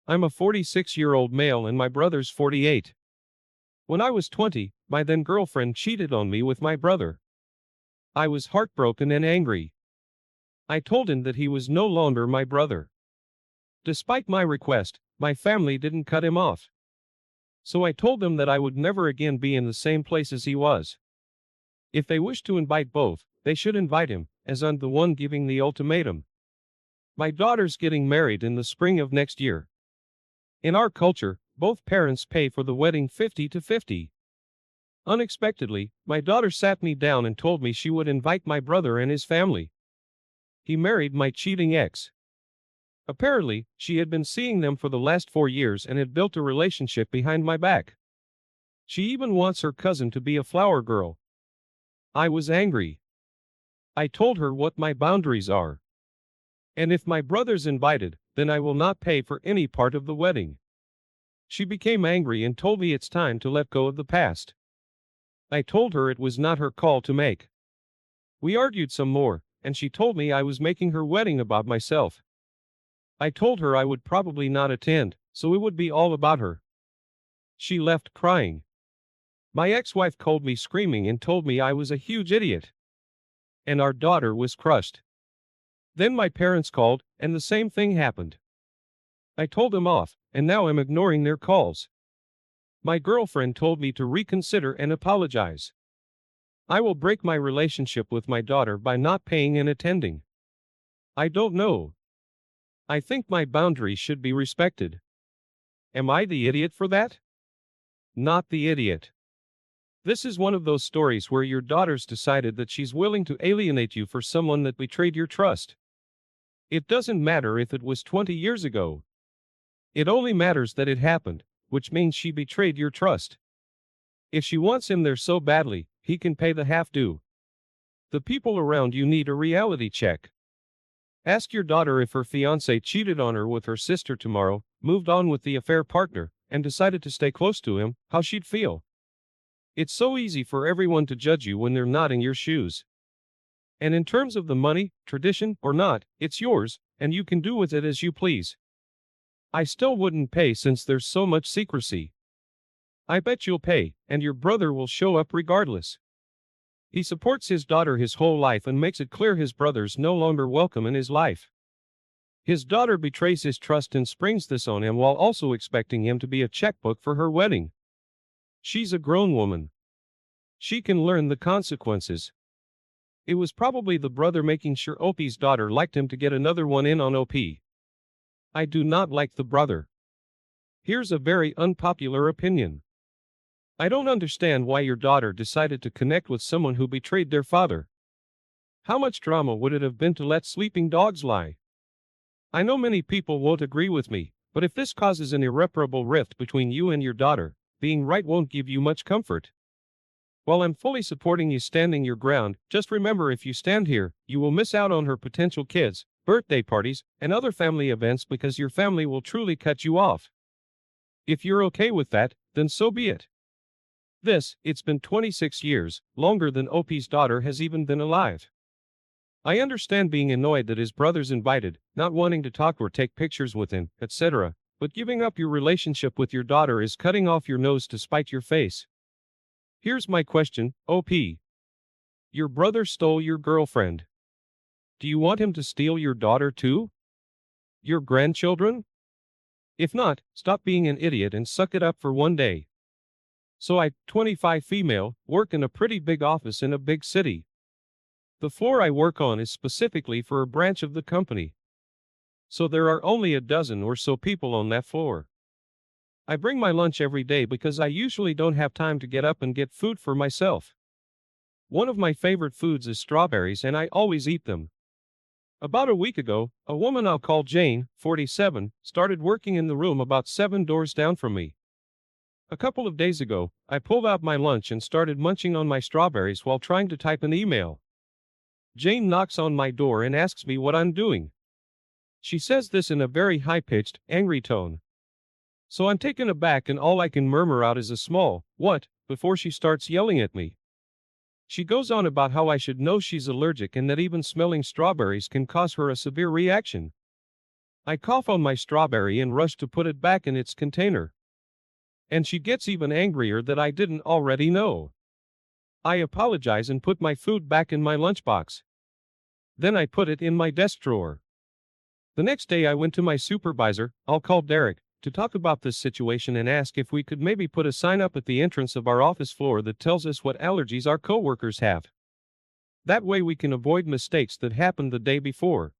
I'm a 46-year-old male and my brother's 48. When I was 20, my then girlfriend cheated on me with my brother. I was heartbroken and angry. I told him that he was no longer my brother. Despite my request, my family didn't cut him off. So I told them that I would never again be in the same place as he was. If they wish to invite both, they should invite him, as I'm the one giving the ultimatum. My daughter's getting married in the spring of next year. In our culture, both parents pay for the wedding 50-50. Unexpectedly, my daughter sat me down and told me she would invite my brother and his family. He married my cheating ex. Apparently, she had been seeing them for the last 4 years and had built a relationship behind my back. She even wants her cousin to be a flower girl. I was angry. I told her what my boundaries are. And if my brother's invited, then I will not pay for any part of the wedding. She became angry and told me it's time to let go of the past. I told her it was not her call to make. We argued some more, and she told me I was making her wedding about myself. I told her I would probably not attend, so it would be all about her. She left crying. My ex-wife called me screaming and told me I was a huge idiot. And our daughter was crushed. Then my parents called, and the same thing happened. I told them off, and now I'm ignoring their calls. My girlfriend told me to reconsider and apologize. I will break my relationship with my daughter by not paying and attending. I don't know. I think my boundaries should be respected. Am I the idiot for that? Not the idiot. This is one of those stories where your daughter's decided that she's willing to alienate you for someone that betrayed your trust. It doesn't matter if it was 20 years ago. It only matters that it happened, which means she betrayed your trust. If she wants him there so badly, he can pay the half due. The people around you need a reality check. Ask your daughter if her fiancé cheated on her with her sister tomorrow, moved on with the affair partner, and decided to stay close to him, how she'd feel. It's so easy for everyone to judge you when they're not in your shoes. And in terms of the money, tradition or not, it's yours, and you can do with it as you please. I still wouldn't pay since there's so much secrecy. I bet you'll pay, and your brother will show up regardless. He supports his daughter his whole life and makes it clear his brother's no longer welcome in his life. His daughter betrays his trust and springs this on him while also expecting him to be a checkbook for her wedding. She's a grown woman. She can learn the consequences. It was probably the brother making sure OP's daughter liked him to get another one in on OP. I do not like the brother. Here's a very unpopular opinion. I don't understand why your daughter decided to connect with someone who betrayed their father. How much drama would it have been to let sleeping dogs lie? I know many people won't agree with me, but if this causes an irreparable rift between you and your daughter, being right won't give you much comfort. While I'm fully supporting you standing your ground, just remember if you stand here, you will miss out on her potential kids, birthday parties, and other family events because your family will truly cut you off. If you're okay with that, then so be it. It's been 26 years, longer than OP's daughter has even been alive. I understand being annoyed that his brother's invited, not wanting to talk or take pictures with him, etc., but giving up your relationship with your daughter is cutting off your nose to spite your face. Here's my question, OP. Your brother stole your girlfriend. Do you want him to steal your daughter too? Your grandchildren? If not, stop being an idiot and suck it up for one day. So I, 25 female, work in a pretty big office in a big city. The floor I work on is specifically for a branch of the company. So there are only a dozen or so people on that floor. I bring my lunch every day because I usually don't have time to get up and get food for myself. One of my favorite foods is strawberries and I always eat them. About a week ago, a woman I'll call Jane, 47, started working in the room about 7 doors down from me. A couple of days ago, I pulled out my lunch and started munching on my strawberries while trying to type an email. Jane knocks on my door and asks me what I'm doing. She says this in a very high-pitched, angry tone. So I'm taken aback and all I can murmur out is a small, "What?" before she starts yelling at me. She goes on about how I should know she's allergic and that even smelling strawberries can cause her a severe reaction. I cough on my strawberry and rush to put it back in its container. And she gets even angrier that I didn't already know. I apologize and put my food back in my lunchbox. Then I put it in my desk drawer. The next day I went to my supervisor, I'll call Derek, to talk about this situation and ask if we could maybe put a sign up at the entrance of our office floor that tells us what allergies our coworkers have. That way we can avoid mistakes that happened the day before.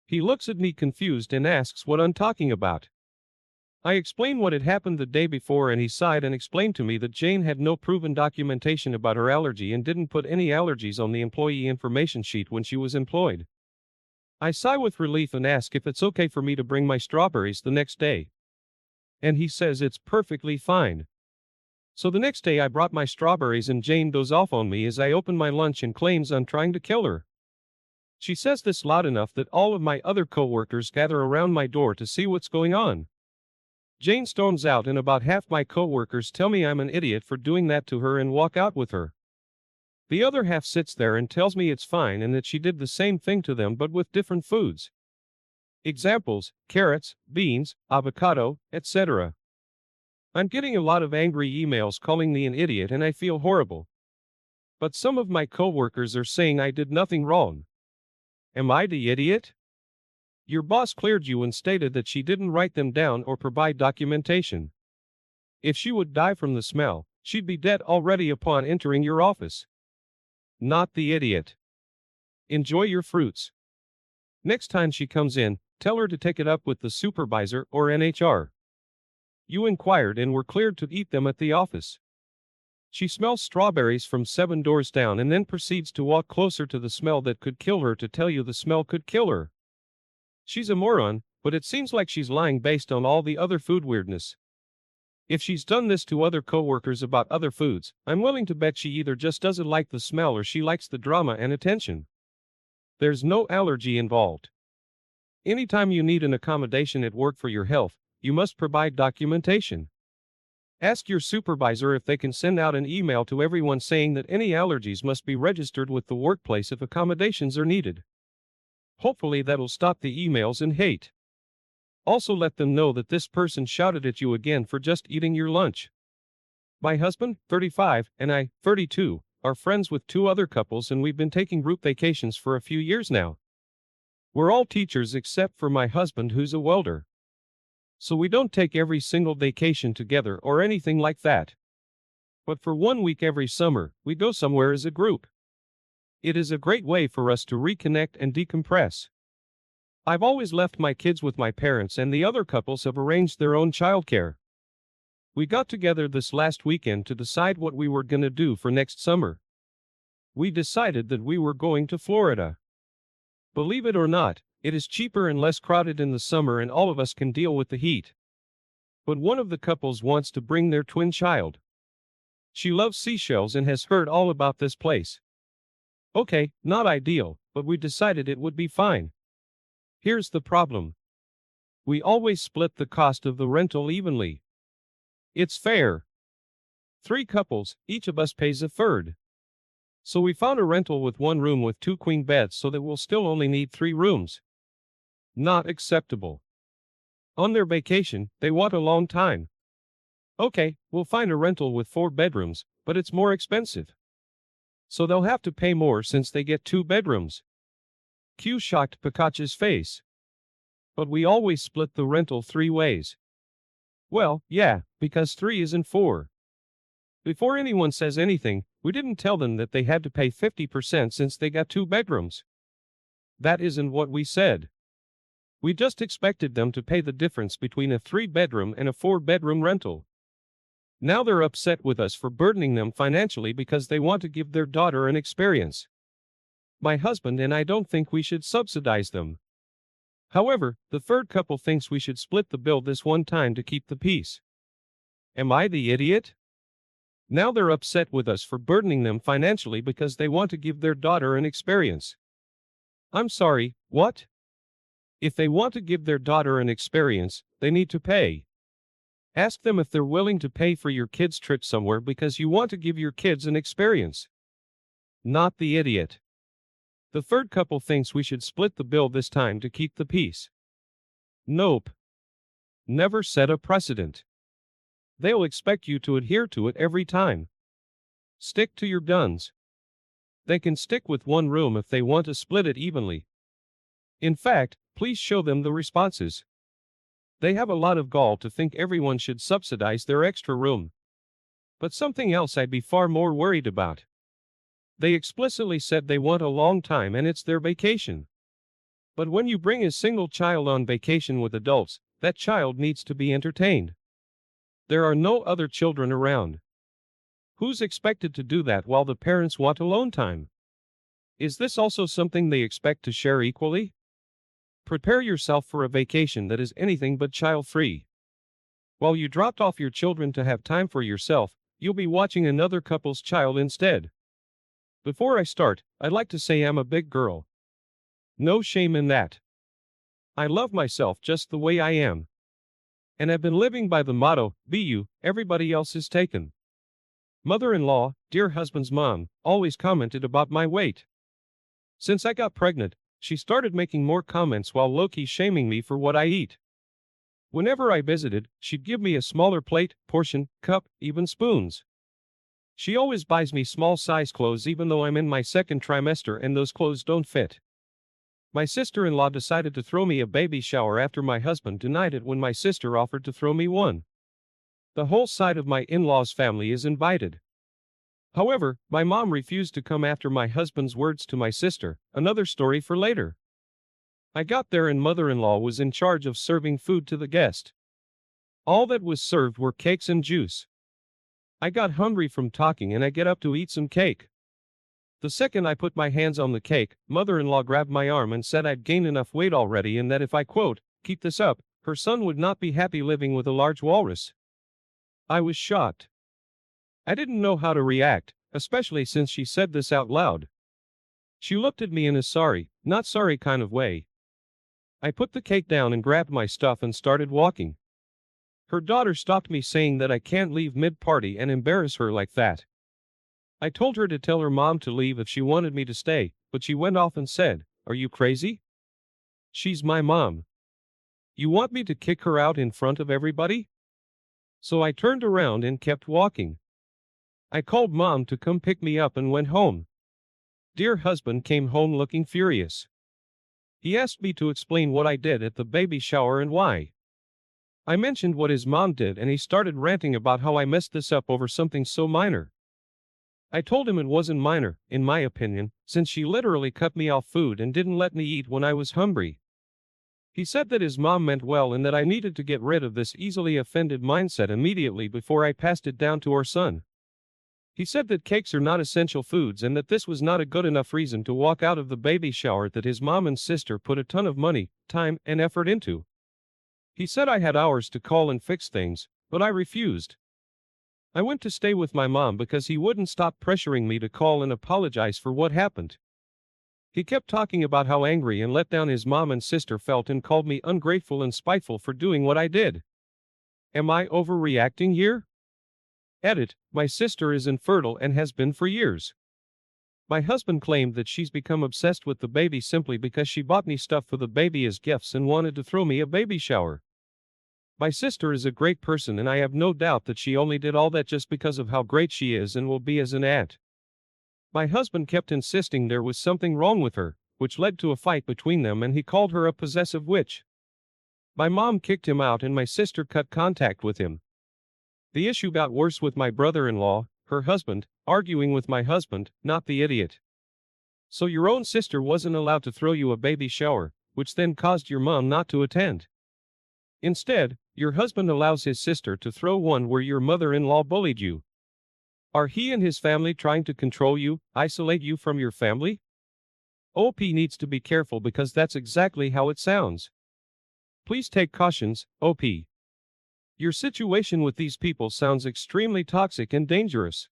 He looks at me confused and asks what I'm talking about. I explain what had happened the day before and he sighed and explained to me that Jane had no proven documentation about her allergy and didn't put any allergies on the employee information sheet when she was employed. I sigh with relief and ask if it's okay for me to bring my strawberries the next day. And he says it's perfectly fine. So the next day I brought my strawberries and Jane goes off on me as I open my lunch and claims I'm trying to kill her. She says this loud enough that all of my other coworkers gather around my door to see what's going on. Jane storms out and about half my coworkers tell me I'm an idiot for doing that to her and walk out with her. The other half sits there and tells me it's fine and that she did the same thing to them but with different foods. Examples: carrots, beans, avocado, etc. I'm getting a lot of angry emails calling me an idiot and I feel horrible. But some of my coworkers are saying I did nothing wrong. Am I the idiot? Your boss cleared you and stated that she didn't write them down or provide documentation. If she would die from the smell, she'd be dead already upon entering your office. Not the idiot. Enjoy your fruits. Next time she comes in, tell her to take it up with the supervisor or NHR. You inquired and were cleared to eat them at the office. She smells strawberries from 7 doors down and then proceeds to walk closer to the smell that could kill her to tell you the smell could kill her. She's a moron, but it seems like she's lying based on all the other food weirdness. If she's done this to other coworkers about other foods, I'm willing to bet she either just doesn't like the smell or she likes the drama and attention. There's no allergy involved. Anytime you need an accommodation at work for your health, you must provide documentation. Ask your supervisor if they can send out an email to everyone saying that any allergies must be registered with the workplace if accommodations are needed. Hopefully that'll stop the emails and hate. Also let them know that this person shouted at you again for just eating your lunch. My husband, 35, and I, 32, are friends with 2 other couples and we've been taking group vacations for a few years now. We're all teachers except for my husband who's a welder. So we don't take every single vacation together or anything like that. But for 1 week every summer, we go somewhere as a group. It is a great way for us to reconnect and decompress. I've always left my kids with my parents and the other couples have arranged their own childcare. We got together this last weekend to decide what we were gonna do for next summer. We decided that we were going to Florida. Believe it or not, it is cheaper and less crowded in the summer and all of us can deal with the heat. But one of the couples wants to bring their twin child. She loves seashells and has heard all about this place. Okay, not ideal, but we decided it would be fine. Here's the problem. We always split the cost of the rental evenly. It's fair. 3 couples, each of us pays a third. So we found a rental with 1 room with 2 queen beds so that we'll still only need 3 rooms. Not acceptable. On their vacation, they want a long time. Okay, we'll find a rental with 4 bedrooms, but it's more expensive. So they'll have to pay more since they get 2 bedrooms. Cue shocked Pikachu's face. But we always split the rental 3 ways. Well, yeah, because 3 isn't 4. Before anyone says anything, we didn't tell them that they had to pay 50% since they got 2 bedrooms. That isn't what we said. We just expected them to pay the difference between a 3-bedroom and a 4-bedroom rental. Now they're upset with us for burdening them financially because they want to give their daughter an experience. My husband and I don't think we should subsidize them. However, the third couple thinks we should split the bill this one time to keep the peace. Am I the idiot? Now they're upset with us for burdening them financially because they want to give their daughter an experience. I'm sorry, what? If they want to give their daughter an experience, they need to pay. Ask them if they're willing to pay for your kids' trip somewhere because you want to give your kids an experience. Not the idiot. The third couple thinks we should split the bill this time to keep the peace. Nope. Never set a precedent. They'll expect you to adhere to it every time. Stick to your guns. They can stick with one room if they want to split it evenly. In fact, please show them the responses. They have a lot of gall to think everyone should subsidize their extra room. But something else I'd be far more worried about. They explicitly said they want a long time and it's their vacation. But when you bring a single child on vacation with adults, that child needs to be entertained. There are no other children around. Who's expected to do that while the parents want alone time? Is this also something they expect to share equally? Prepare yourself for a vacation that is anything but child-free. While you dropped off your children to have time for yourself, you'll be watching another couple's child instead. Before I start, I'd like to say I'm a big girl. No shame in that. I love myself just the way I am. And I've been living by the motto, be you, everybody else is taken. Mother-in-law, dear husband's mom, always commented about my weight. Since I got pregnant, she started making more comments while low-key shaming me for what I eat. Whenever I visited, she'd give me a smaller plate, portion, cup, even spoons. She always buys me small-size clothes even though I'm in my second trimester and those clothes don't fit. My sister-in-law decided to throw me a baby shower after my husband denied it when my sister offered to throw me one. The whole side of my in-laws' family is invited. However, my mom refused to come after my husband's words to my sister, another story for later. I got there and mother-in-law was in charge of serving food to the guest. All that was served were cakes and juice. I got hungry from talking and I get up to eat some cake. The second I put my hands on the cake, mother-in-law grabbed my arm and said I'd gained enough weight already and that if I, quote, keep this up, her son would not be happy living with a large walrus. I was shocked. I didn't know how to react, especially since she said this out loud. She looked at me in a sorry, not sorry kind of way. I put the cake down and grabbed my stuff and started walking. Her daughter stopped me saying that I can't leave mid-party and embarrass her like that. I told her to tell her mom to leave if she wanted me to stay, but she went off and said, "Are you crazy? She's my mom. You want me to kick her out in front of everybody?" So I turned around and kept walking. I called mom to come pick me up and went home. Dear husband came home looking furious. He asked me to explain what I did at the baby shower and why. I mentioned what his mom did and he started ranting about how I messed this up over something so minor. I told him it wasn't minor, in my opinion, since she literally cut me off food and didn't let me eat when I was hungry. He said that his mom meant well and that I needed to get rid of this easily offended mindset immediately before I passed it down to our son. He said that cakes are not essential foods and that this was not a good enough reason to walk out of the baby shower that his mom and sister put a ton of money, time, and effort into. He said I had hours to call and fix things, but I refused. I went to stay with my mom because he wouldn't stop pressuring me to call and apologize for what happened. He kept talking about how angry and let down his mom and sister felt and called me ungrateful and spiteful for doing what I did. Am I overreacting here? Edit, my sister is infertile and has been for years. My husband claimed that she's become obsessed with the baby simply because she bought me stuff for the baby as gifts and wanted to throw me a baby shower. My sister is a great person and I have no doubt that she only did all that just because of how great she is and will be as an aunt. My husband kept insisting there was something wrong with her, which led to a fight between them and he called her a possessive witch. My mom kicked him out and my sister cut contact with him. The issue got worse with my brother-in-law, her husband, arguing with my husband, not the idiot. So your own sister wasn't allowed to throw you a baby shower, which then caused your mom not to attend. Instead, your husband allows his sister to throw one where your mother-in-law bullied you. Are he and his family trying to control you, isolate you from your family? OP needs to be careful because that's exactly how it sounds. Please take cautions, OP. Your situation with these people sounds extremely toxic and dangerous.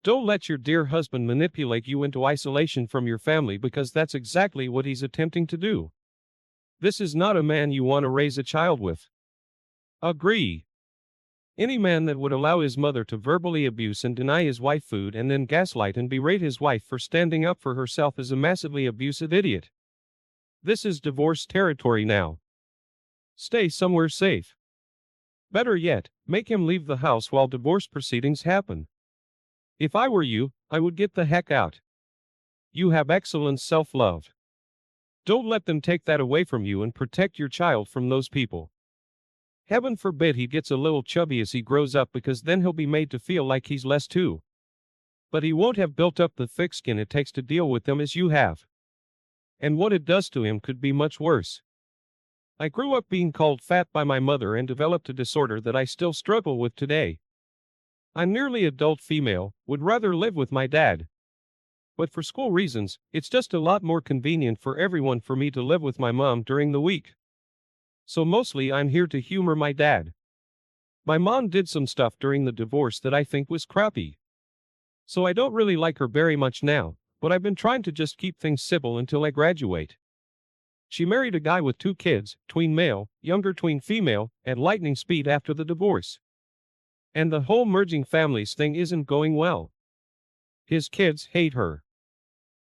Don't let your dear husband manipulate you into isolation from your family because that's exactly what he's attempting to do. This is not a man you want to raise a child with. Agree. Any man that would allow his mother to verbally abuse and deny his wife food and then gaslight and berate his wife for standing up for herself is a massively abusive idiot. This is divorce territory now. Stay somewhere safe. Better yet, make him leave the house while divorce proceedings happen. If I were you, I would get the heck out. You have excellent self-love. Don't let them take that away from you, and protect your child from those people. Heaven forbid he gets a little chubby as he grows up, because then he'll be made to feel like he's less too. But he won't have built up the thick skin it takes to deal with them as you have. And what it does to him could be much worse. I grew up being called fat by my mother and developed a disorder that I still struggle with today. I'm nearly adult female, would rather live with my dad. But for school reasons, it's just a lot more convenient for everyone for me to live with my mom during the week. So mostly I'm here to humor my dad. My mom did some stuff during the divorce that I think was crappy. So I don't really like her very much now, but I've been trying to just keep things civil until I graduate. She married a guy with 2 kids, tween male, younger tween female, at lightning speed after the divorce. And the whole merging families thing isn't going well. His kids hate her.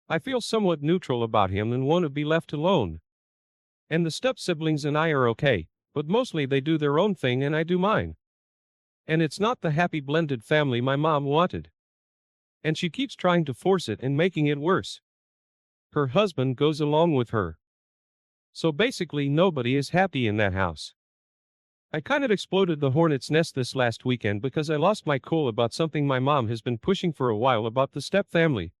I feel somewhat neutral about him and want to be left alone. And the step-siblings and I are okay, but mostly they do their own thing and I do mine. And it's not the happy blended family my mom wanted. And she keeps trying to force it and making it worse. Her husband goes along with her. So basically nobody is happy in that house. I kind of exploded the hornet's nest this last weekend because I lost my cool about something my mom has been pushing for a while about the step family.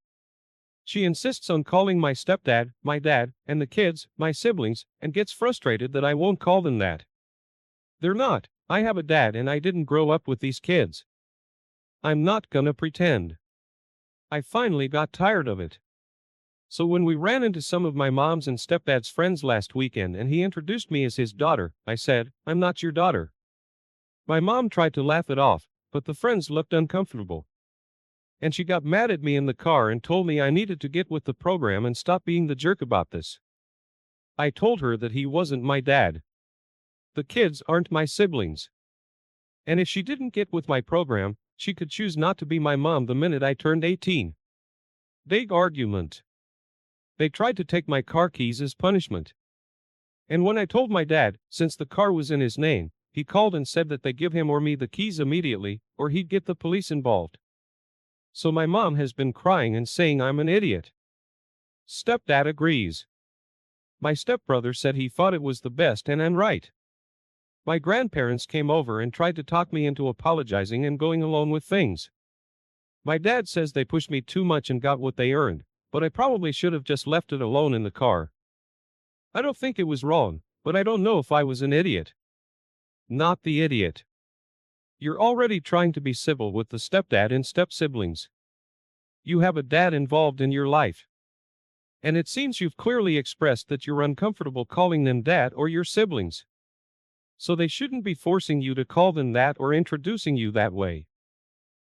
She insists on calling my stepdad, my dad, and the kids, my siblings, and gets frustrated that I won't call them that. They're not. I have a dad and I didn't grow up with these kids. I'm not gonna pretend. I finally got tired of it. So when we ran into some of my mom's and stepdad's friends last weekend and he introduced me as his daughter, I said, "I'm not your daughter." My mom tried to laugh it off, but the friends looked uncomfortable. And she got mad at me in the car and told me I needed to get with the program and stop being the jerk about this. I told her that he wasn't my dad. The kids aren't my siblings. And if she didn't get with my program, she could choose not to be my mom the minute I turned 18. Big argument. They tried to take my car keys as punishment. And when I told my dad, since the car was in his name, he called and said that they give him or me the keys immediately, or he'd get the police involved. So my mom has been crying and saying I'm an idiot. Stepdad agrees. My stepbrother said he thought it was the best and I'm right. My grandparents came over and tried to talk me into apologizing and going along with things. My dad says they pushed me too much and got what they earned, but I probably should have just left it alone in the car. I don't think it was wrong, but I don't know if I was an idiot. Not the idiot. You're already trying to be civil with the stepdad and step-siblings. You have a dad involved in your life. And it seems you've clearly expressed that you're uncomfortable calling them dad or your siblings. So they shouldn't be forcing you to call them that or introducing you that way.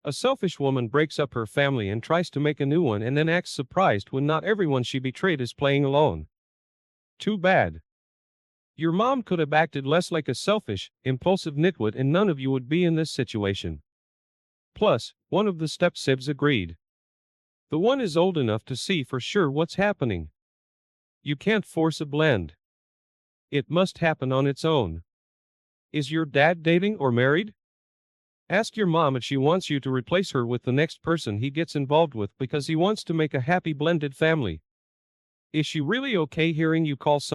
A selfish woman breaks up her family and tries to make a new one and then acts surprised when not everyone she betrayed is playing along. Too bad. Your mom could have acted less like a selfish, impulsive nitwit and none of you would be in this situation. Plus, one of the step-sibs agreed. The one is old enough to see for sure what's happening. You can't force a blend. It must happen on its own. Is your dad dating or married? Ask your mom if she wants you to replace her with the next person he gets involved with because he wants to make a happy blended family. Is she really okay hearing you call